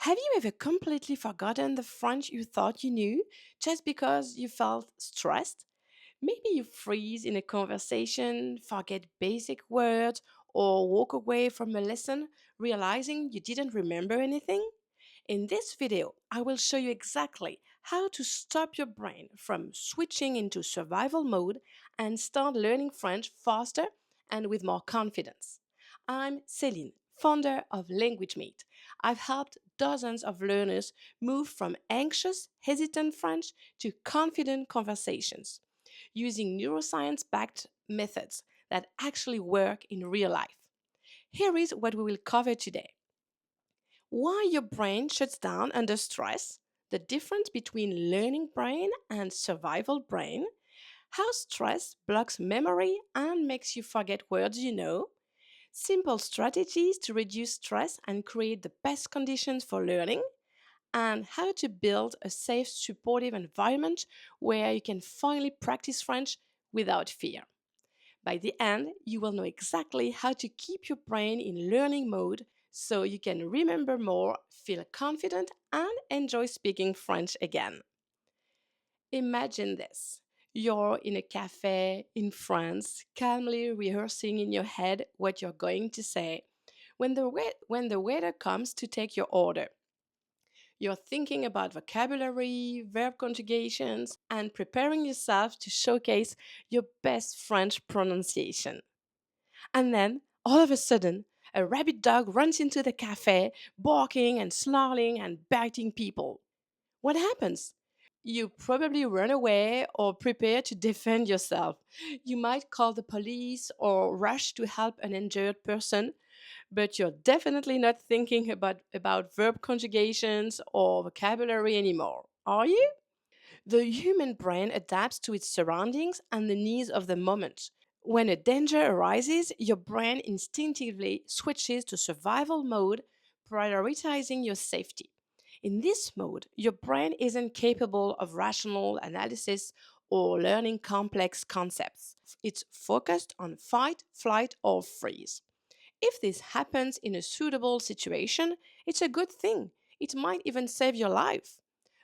Have you ever completely forgotten the French you thought you knew just because you felt stressed? Maybe you freeze in a conversation, forget basic words, or walk away from a lesson realizing you didn't remember anything? In this video, I will show you exactly how to stop your brain from switching into survival mode and start learning French faster and with more confidence. I'm Céline, founder of LanguageMate. I've helped dozens of learners move from anxious, hesitant French to confident conversations using neuroscience-backed methods that actually work in real life. Here is what we will cover today: why your brain shuts down under stress, the difference between learning brain and survival brain, how stress blocks memory and makes you forget words you know, simple strategies to reduce stress and create the best conditions for learning, and how to build a safe, supportive environment where you can finally practice French without fear. By the end, you will know exactly how to keep your brain in learning mode so you can remember more, feel confident, and enjoy speaking French again. Imagine this. You're in a cafe in France, calmly rehearsing in your head what you're going to say. When the waiter comes to take your order, you're thinking about vocabulary, verb conjugations, and preparing yourself to showcase your best French pronunciation. And then, all of a sudden, a rabid dog runs into the cafe, barking and snarling and biting people. What happens? You probably run away or prepare to defend yourself. You might call the police or rush to help an injured person, but you're definitely not thinking about verb conjugations or vocabulary anymore, are you? The human brain adapts to its surroundings and the needs of the moment. When a danger arises, your brain instinctively switches to survival mode, prioritizing your safety. In this mode, your brain isn't capable of rational analysis or learning complex concepts. It's focused on fight, flight, or freeze. If this happens in a suitable situation, it's a good thing. It might even save your life.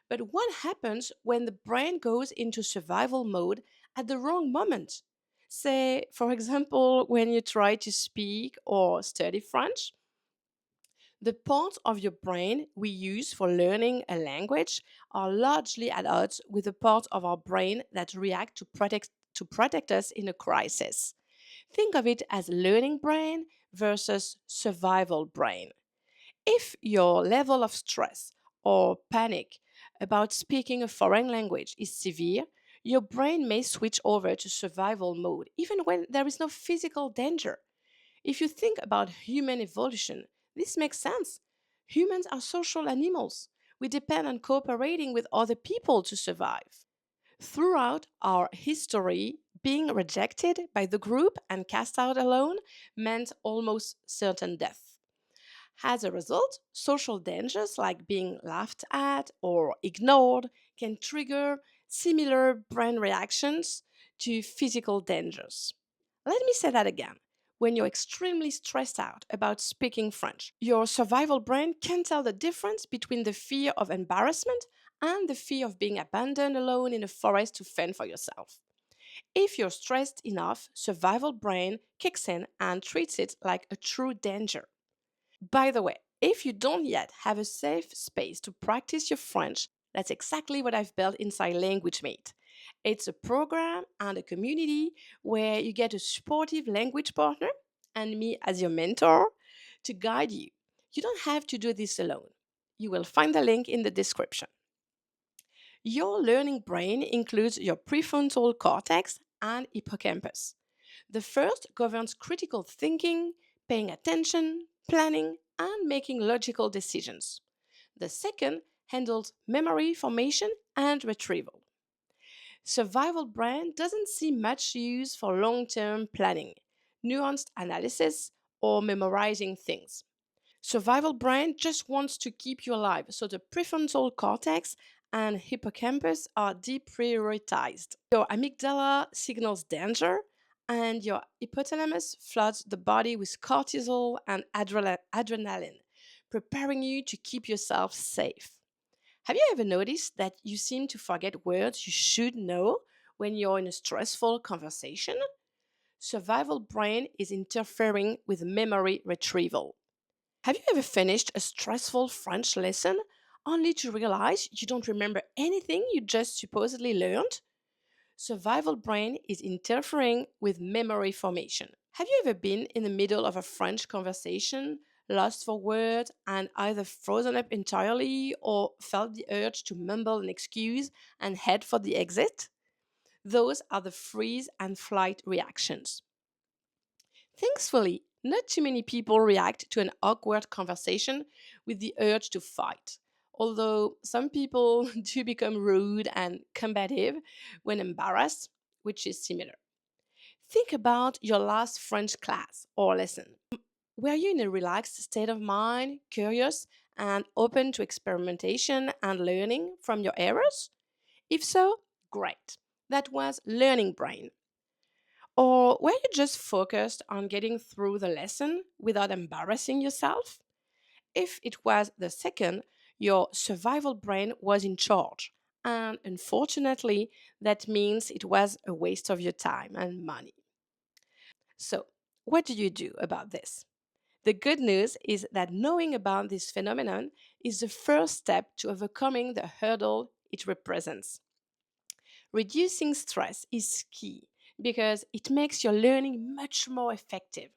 But what happens when the brain goes into survival mode at the wrong moment? Say, for example, when you try to speak or study French, the parts of your brain we use for learning a language are largely at odds with the parts of our brain that react to protect us in a crisis. Think of it as learning brain versus survival brain. If your level of stress or panic about speaking a foreign language is severe, your brain may switch over to survival mode, even when there is no physical danger. If you think about human evolution, this makes sense. Humans are social animals. We depend on cooperating with other people to survive. Throughout our history, being rejected by the group and cast out alone meant almost certain death. As a result, social dangers like being laughed at or ignored can trigger similar brain reactions to physical dangers. Let me say that again. When you're extremely stressed out about speaking French, your survival brain can tell the difference between the fear of embarrassment and the fear of being abandoned alone in a forest to fend for yourself. If you're stressed enough, survival brain kicks in and treats it like a true danger. By the way, if you don't yet have a safe space to practice your French, that's exactly what I've built inside LanguageMate. It's a program and a community where you get a supportive language partner and me as your mentor to guide you. You don't have to do this alone. You will find the link in the description. Your learning brain includes your prefrontal cortex and hippocampus. The first governs critical thinking, paying attention, planning, and making logical decisions. The second handles memory formation and retrieval. Survival brain doesn't see much use for long term planning, nuanced analysis, or memorizing things. Survival brain just wants to keep you alive, so the prefrontal cortex and hippocampus are deprioritized. Your amygdala signals danger, and your hypothalamus floods the body with cortisol and adrenaline, preparing you to keep yourself safe. Have you ever noticed that you seem to forget words you should know when you're in a stressful conversation? Survival brain is interfering with memory retrieval. Have you ever finished a stressful French lesson only to realize you don't remember anything you just supposedly learned? Survival brain is interfering with memory formation. Have you ever been in the middle of a French conversation, lost for words, and either frozen up entirely or felt the urge to mumble an excuse and head for the exit? Those are the freeze and flight reactions. Thankfully, not too many people react to an awkward conversation with the urge to fight, although some people do become rude and combative when embarrassed, which is similar. Think about your last French class or lesson. Were you in a relaxed state of mind, curious, and open to experimentation and learning from your errors? If so, great. That was learning brain. Or were you just focused on getting through the lesson without embarrassing yourself? If it was the second, your survival brain was in charge. And unfortunately, that means it was a waste of your time and money. So, what do you do about this? The good news is that knowing about this phenomenon is the first step to overcoming the hurdle it represents. Reducing stress is key because it makes your learning much more effective.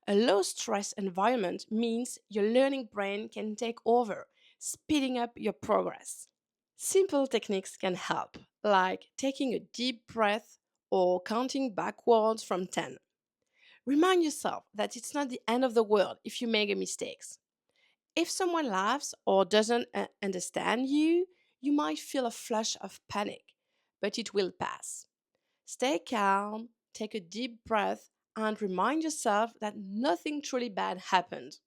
A low stress environment means your learning brain can take over, speeding up your progress. Simple techniques can help, like taking a deep breath or counting backwards from 10. Remind yourself that it's not the end of the world if you make a mistake. If someone laughs or doesn't understand you, you might feel a flush of panic, but it will pass. Stay calm, take a deep breath, and remind yourself that nothing truly bad happened.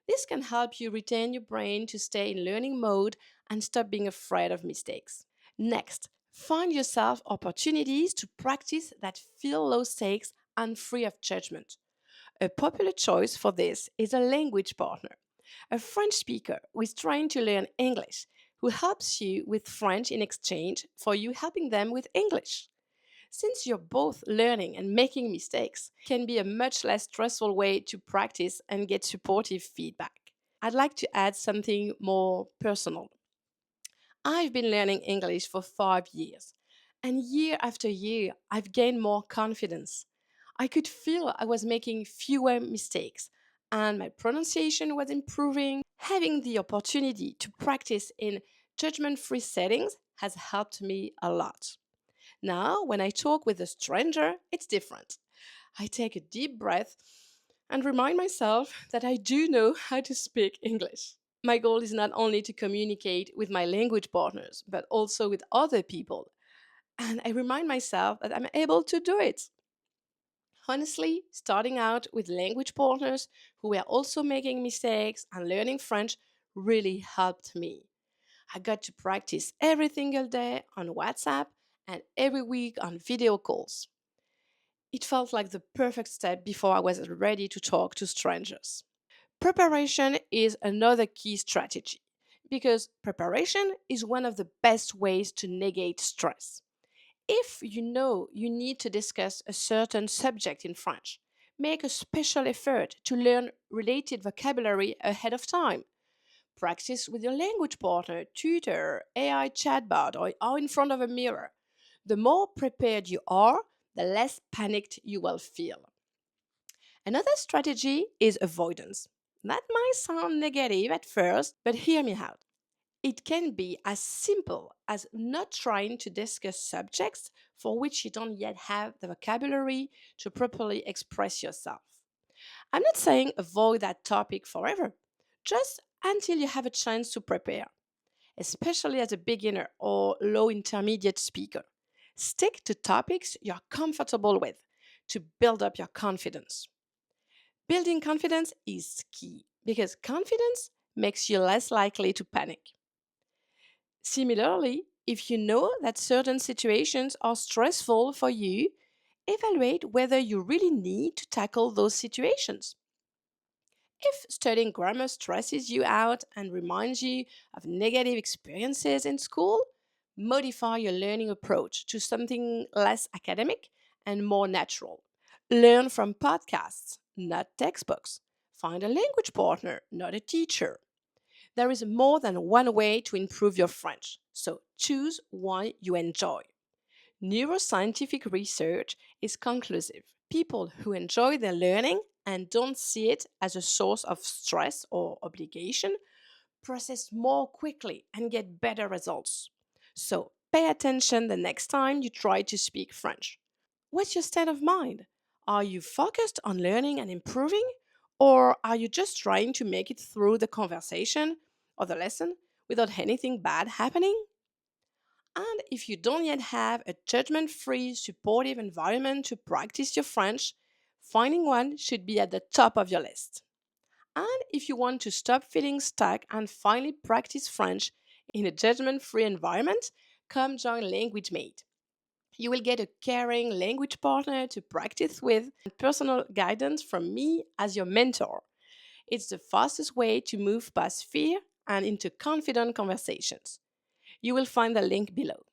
This can help you retain your brain to stay in learning mode and stop being afraid of mistakes. Next, find yourself opportunities to practice that feel low stakes and free of judgment. A popular choice for this is a language partner, a French speaker who is trying to learn English, who helps you with French in exchange for you helping them with English. Since you're both learning and making mistakes, can be a much less stressful way to practice and get supportive feedback. I'd like to add something more personal. I've been learning English for 5 years, and year after year, I've gained more confidence. I could feel I was making fewer mistakes, and my pronunciation was improving. Having the opportunity to practice in judgment free settings has helped me a lot. Now, when I talk with a stranger, it's different. I take a deep breath and remind myself that I do know how to speak English. My goal is not only to communicate with my language partners, but also with other people. And I remind myself that I'm able to do it. Honestly, starting out with language partners who were also making mistakes and learning French really helped me. I got to practice every single day on WhatsApp and every week on video calls. It felt like the perfect step before I was ready to talk to strangers. Preparation is another key strategy because preparation is one of the best ways to negate stress. If you know you need to discuss a certain subject in French, make a special effort to learn related vocabulary ahead of time. Practice with your language partner, tutor, AI chatbot, or in front of a mirror. The more prepared you are, the less panicked you will feel. Another strategy is avoidance. That might sound negative at first, but hear me out. It can be as simple as not trying to discuss subjects for which you don't yet have the vocabulary to properly express yourself. I'm not saying avoid that topic forever, just until you have a chance to prepare, especially as a beginner or low intermediate speaker. Stick to topics you're comfortable with to build up your confidence. Building confidence is key because confidence makes you less likely to panic. Similarly, if you know that certain situations are stressful for you, evaluate whether you really need to tackle those situations. If studying grammar stresses you out and reminds you of negative experiences in school, modify your learning approach to something less academic and more natural. Learn from podcasts, not textbooks. Find a language partner, not a teacher. There is more than one way to improve your French, so choose one you enjoy. Neuroscientific research is conclusive. People who enjoy their learning and don't see it as a source of stress or obligation process more quickly and get better results. So pay attention the next time you try to speak French. What's your state of mind? Are you focused on learning and improving? Or are you just trying to make it through the conversation or the lesson without anything bad happening? And if you don't yet have a judgment free, supportive environment to practice your French, finding one should be at the top of your list. And if you want to stop feeling stuck and finally practice French in a judgment free environment, come join LanguageMate. You will get a caring language partner to practice with and personal guidance from me as your mentor. It's the fastest way to move past fear and into confident conversations. You will find the link below.